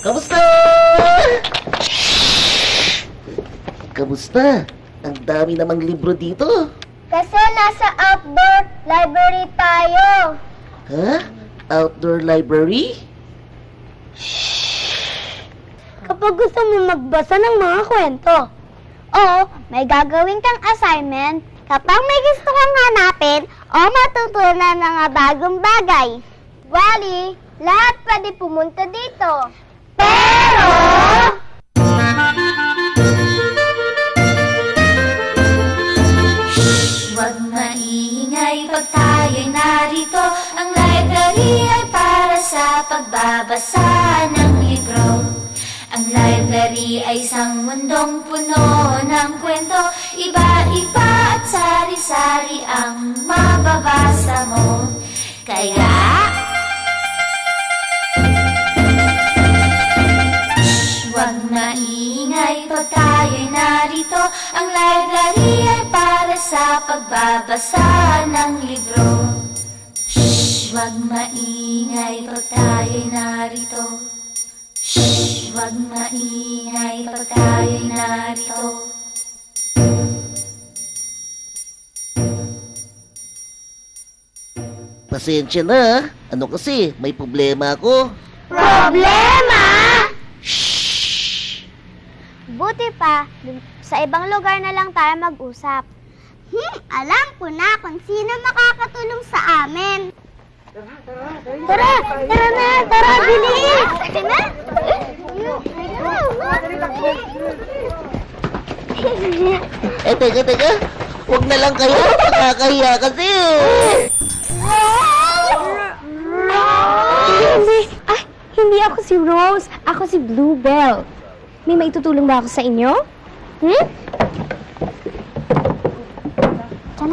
Kamusta? Kamusta? Ang dami namang libro dito. Kasi nasa outdoor library tayo. Ha? Outdoor library? Kapag gusto mo magbasa ng mga kwento, o may gagawin kang assignment, kapag may gusto kang hanapin o matutunan ng mga bagong bagay. Wally, lahat pwede pumunta dito. Pero... Huwag maingay pag tayo'y narito. Ang library ay para sa pagbabasa ng libro. Ang library ay isang mundong puno ng kwento. Iba-iba at sari-sari ang mababasa mo. Kaya... Huwag maingay pag tayo'y narito. Ang library ay para sa pagbabasa ng libro. Shh, huwag maingay pag tayo'y narito. Shh, huwag maingay pag tayo'y narito. Pasensya na. Ano kasi, may problema ako. Problema? Shhh! Buti pa, sa ibang lugar na lang tayo mag-usap. Alam ko na kung sino makakatulong sa amin. Tara na, bilis! Teka. Huwag na lang kayo. Nakakahiya kasi. Hindi ako si Rose. Ako si Bluebell. May maitutulong ba ako sa inyo? Diyan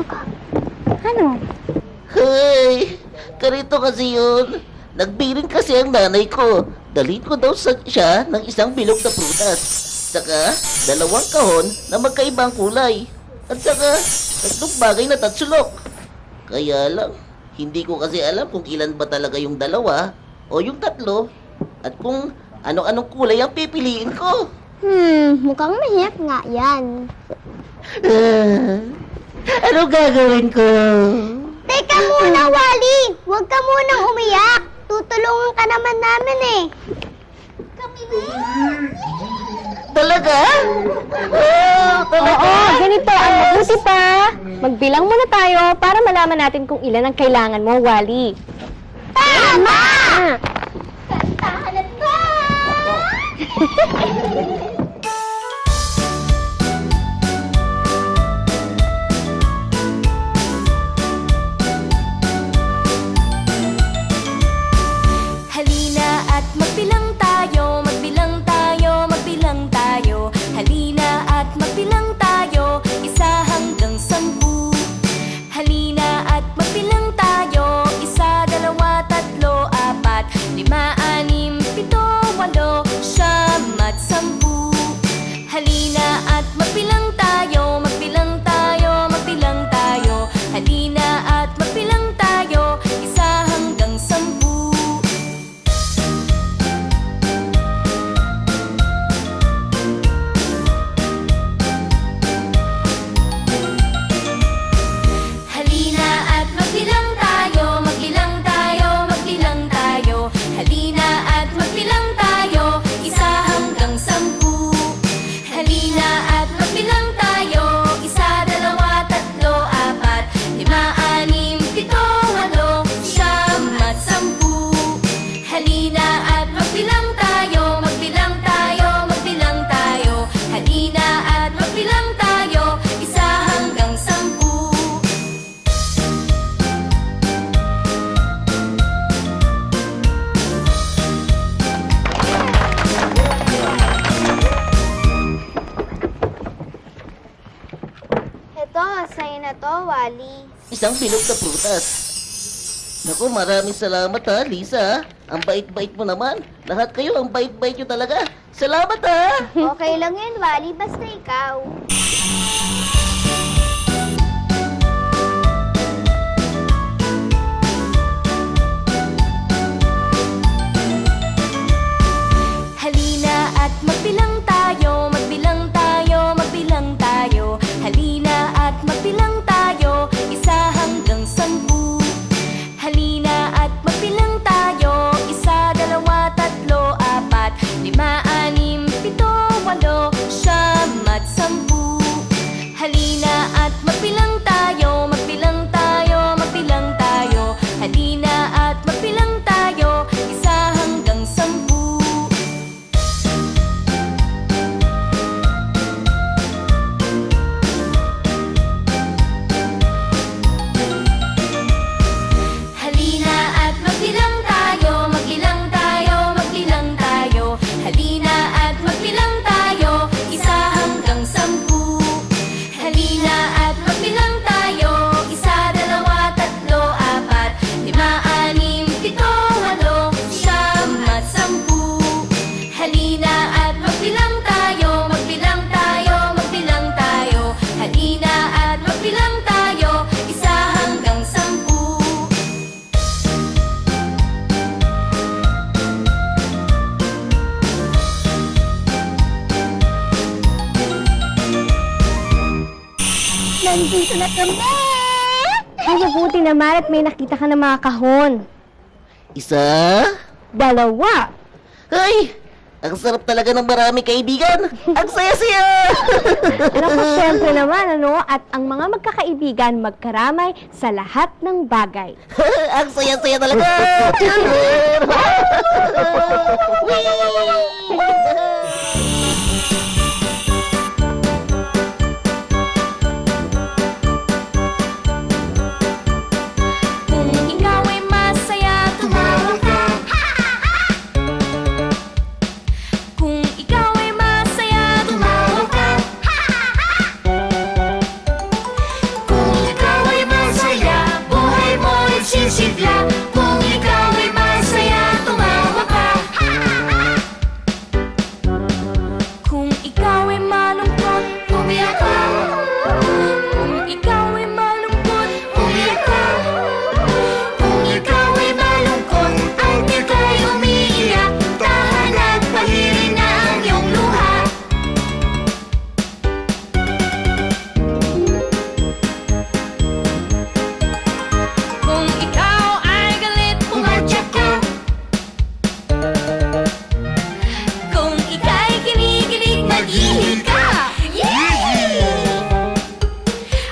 ako. Ano? Hey, ganito kasi yun. Nagbirin kasi ang nanay ko. Dalhin ko daw siya ng isang bilog na prutas. Saka, 2 kahon na magkaibang kulay. At saka, 3 bagay na tatsulok. Kaya lang, hindi ko kasi alam kung ilan ba talaga yung 2 o yung 3 at kung anong kulay ang pipiliin ko. Mukhang mahirap nga yan. Ano gagawin ko? Teka muna, Wally! Huwag ka munang umiyak. Tutulungan ka naman namin eh. Kami na. Talaga? Oo, ganito. Ang mabuti pa. Magbilang muna tayo para malaman natin kung ilan ang kailangan mo, Wally. Tama! Ah. Kantahan na to! Halina at magbilang tayo, magbilang tayo, magbilang tayo. Halina at magbilang tayo, 1 hanggang 10. Halina at magbilang tayo, 1, 2, 3, 4, 5, 6, 7, 8, 9, 10. Halina at magbilang tayo, magbilang tayo, magbilang tayo. Halina at magbilang tayo, 1 hanggang 10. Halina at magbilang tayo, magbilang tayo, magbilang tayo. Halina at magbilang tayo, 1 hanggang 10. Halina at magbilang tayo, 1, 2, 3, 4, 5, 6, 7, 8, 9, 10. Halina at magbilang tayo, magbilang tayo, magbilang tayo. Halina at magbilang tayo, 1 hanggang 10. Ito, sa'yo na to, Wally. Isang bilog na prutas. Naku, maraming salamat ha, Lisa. Ang bait-bait mo naman. Lahat kayo, ang bait-bait nyo talaga. Salamat ha! Okay lang yun, Wally, basta ikaw. Nandito na kami! Ay, mabuti naman at may nakita ka ng mga kahon. Isa? 2. Ay! Ang sarap talaga ng marami kaibigan! Ang saya-saya! Pero kung syempre naman, ano, at ang mga magkakaibigan magkaramay sa lahat ng bagay. Ang saya-saya talaga! Kung ikaw ay masaya, tumawa ka. Kung ikaw ay masaya, tumawa ka. Kung ikaw ay masaya, buhay mo'y sisigla. Kung ikaw ay masaya, tumawa ka. Kung ikaw ay malungkot, umiyak ka. Kung ikaw ay malungkot, umiyak ka. Kung ikaw ay malungkot at ika'y umiiyak, tahan at pahirin na ang iyong luha. Kung ikaw ay galit, pumadyak ka. Kung ika'y kinikilig, mag-ihig ka.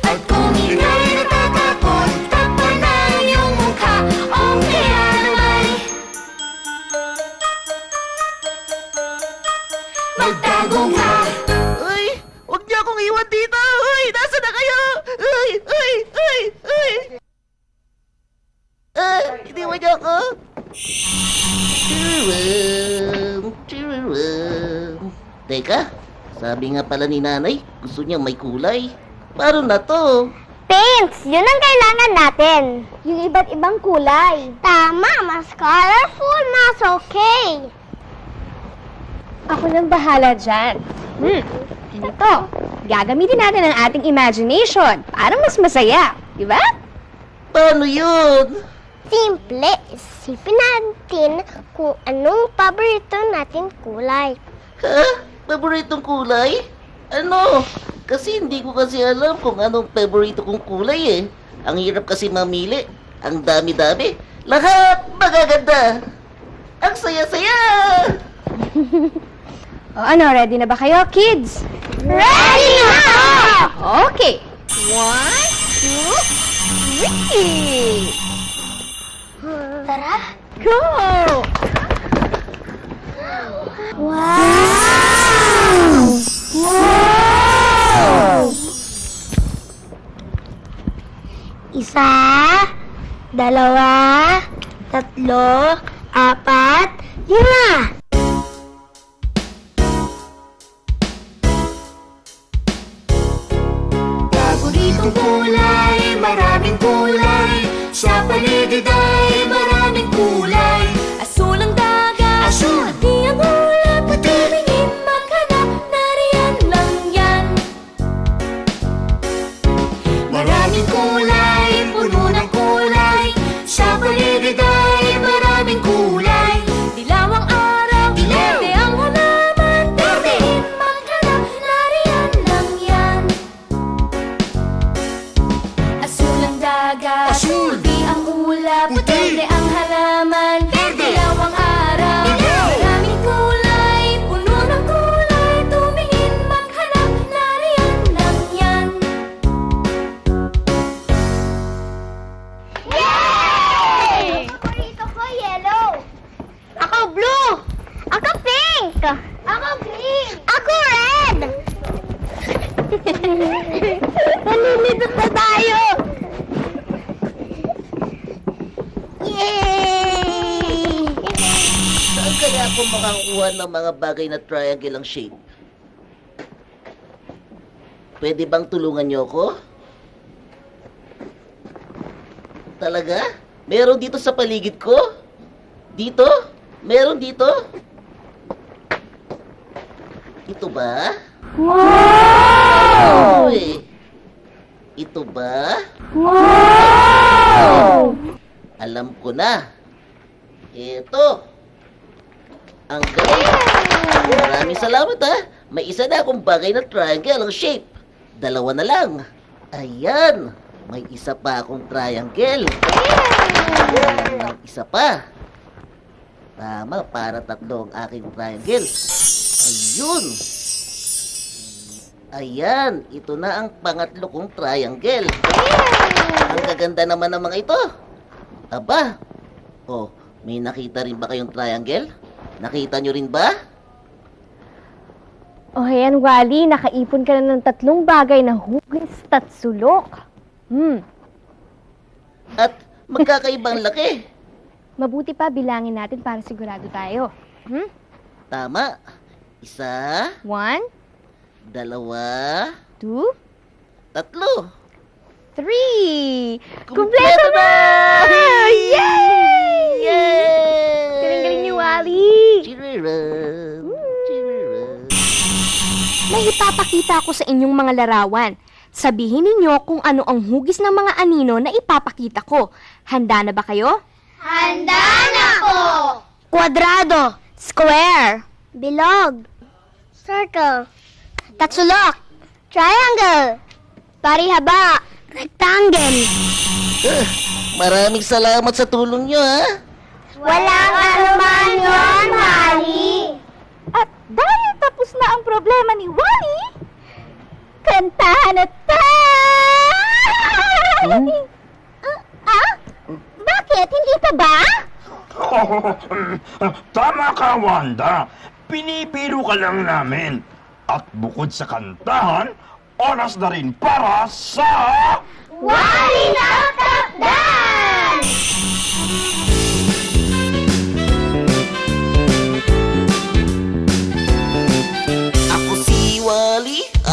At kung ika'y natatakot, takpan na ang iyong mukha. O kaya naman magtago ka. Uy! Huwag niyo akong iwan dito! Uy! Nasaan na kayo? Uy! Uy! Uy! Uy! Iniwan niyo ako? Teka, sabi nga pala ni nanay, gusto niya may kulay. Paano na to? Paints! Yun ang kailangan natin. Yung iba't ibang kulay. Tama! Mas colorful, mas okay. Ako nang bahala dyan. Ganito. Gagamitin natin ang ating imagination para mas masaya. Di ba? Paano yun? Simple. Isipin natin kung anong paborito natin kulay. Ha? Paboritong kulay? Ano? Kasi hindi ko kasi alam kung anong paborito kong kulay eh. Ang hirap kasi mamili. Ang dami-dami. Lahat magaganda. Ang saya-saya! O ano, ready na ba kayo, kids? Ready na! Okay. 1, 2, 3. Tara! Go! Wow! Wow! Isa, 2, 3, 4, 5. Paboritong kulay, maraming kulay. Sa paligid ay maraming kulay. Asul ang dagat, asul. Pati ang ulap, patumingin maghanap, nariyan lang yan. Maraming kulay, puno ng kulay. Sa paligid ay maraming kulay. Dilaw ang araw, berde ang halaman, tumingin maghanap, nariyan lang yan. Asul ang dagat, asul. Puti ang ulap, puti ang halaman, dilaw ang araw, maraming kulay, puno ng kulay, tumingin maghanap, nariyan lang yan. Yay! Paborito ko yellow. Ako blue. Ako pink. Ako green. Ako red. Nalilito na tayo. Yay! Saan kaya ako makakuha ng mga bagay na triangle ang shape? Pwede bang tulungan niyo ako? Talaga? Meron dito sa paligid ko? Dito? Meron dito? Ito ba? Wow! Uy! Ito ba? Wow! Alam ko na. Ito. Ang galing. Maraming salamat ha. May isa na akong bagay na triangle ang shape. 2 na lang. Ayan! May isa pa akong triangle. Ayan ang isa pa. Tama, para tatlo ang aking triangle. Ayun! Ayan, ito na ang pangatlo kong triangle. Ang gaganda naman ng mga ito. Aba, oh, may nakita rin ba kayong triangle? Nakita nyo rin ba? O ayan, Wally, nakaipon ka na ng 3 bagay na hugis at sulok. At magkakaibang laki. Mabuti pa bilangin natin para sigurado tayo. Tama. 1, 1, 2, 2, 3. 3! Kumpleto na! Yay! Yay! Galing-galing ni Wally! Chiriran! Chiriran! May ipapakita ko sa inyong mga larawan. Sabihin ninyo kung ano ang hugis ng mga anino na ipapakita ko. Handa na ba kayo? Handa na po! Kwadrado. Square. Bilog. Circle. Tatsulok. Triangle. Parihaba. Rectangle. Maraming salamat sa tulong nyo, ha? Walang anuman yun, Wally. At dahil tapos na ang problema ni Wally, Kantahan at Bakit? Hindi ka ba? Tama ka, Wanda. Pinipiro ka lang namin. At bukod sa kantahan, oras na rin para sa... Wally na Kapdan!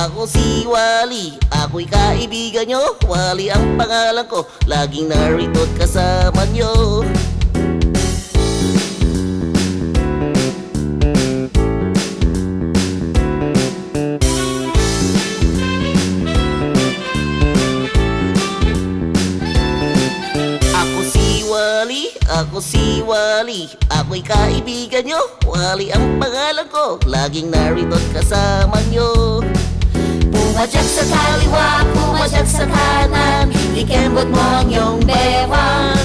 Ako si Wally, ako'y kaibigan nyo. Wally ang pangalan ko, laging narito't kasama nyo. Ako si Wally, ako'y kaibigan nyo. Wally ang pangalan ko, laging narito't kasama nyo. Pumadyak sa kaliwa, pumadyak sa kanan, ikembot mo ang iyong bewang.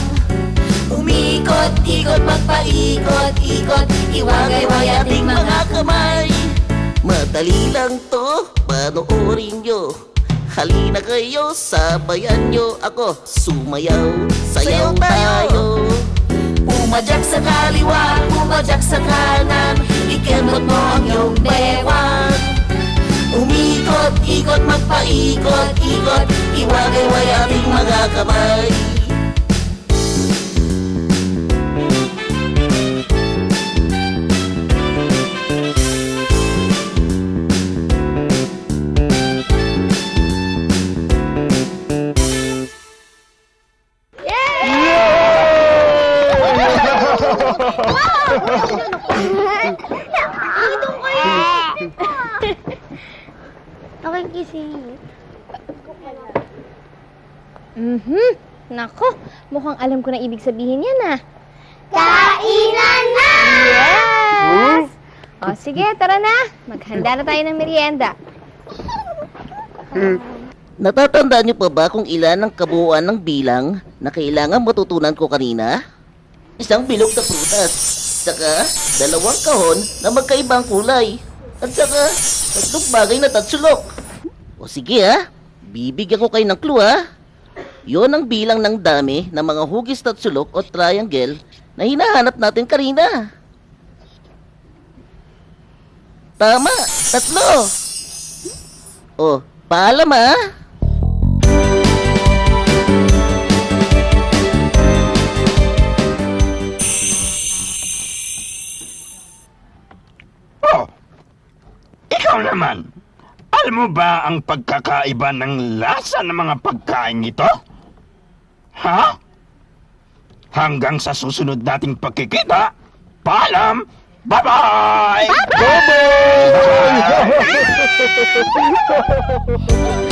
Umikot-ikot, magpaikot-ikot, iwagay-way ating mga kamay. Madali lang to, panoorin nyo. Halina kayo, sabayan nyo ako. Sumayaw, sayaw tayo. Pumadyak sa kaliwa, pumadyak sa kanan, ikembot mo ang iyong bewang. Umikot-ikot, magpaikot-ikot, iwagay-way ating mga kamay. Nakikisingit. Nako, mukhang alam ko na ibig sabihin yan ah. Kainan na! Yes! O sige, tara na. Maghanda na tayo ng merienda. Natatandaan niyo pa ba kung ilan ang kabuuan ng bilang na kailangan matutunan ko kanina? Isang bilog na prutas, saka 2 kahon na magkaibang kulay, at saka 3 bagay na tatsulok. O sige ha, bibigyan ko kayo ng clue ha. Yon ang bilang ng dami ng mga hugis tatsulok o triangle na hinahanap natin kanina. Tama, 3. O, paalam ha. Oh, ikaw naman. Alam mo ba ang pagkakaiba ng lasa ng mga pagkain ito? Ha? Hanggang sa susunod nating pagkikita, paalam! Bye-bye! Bye-bye!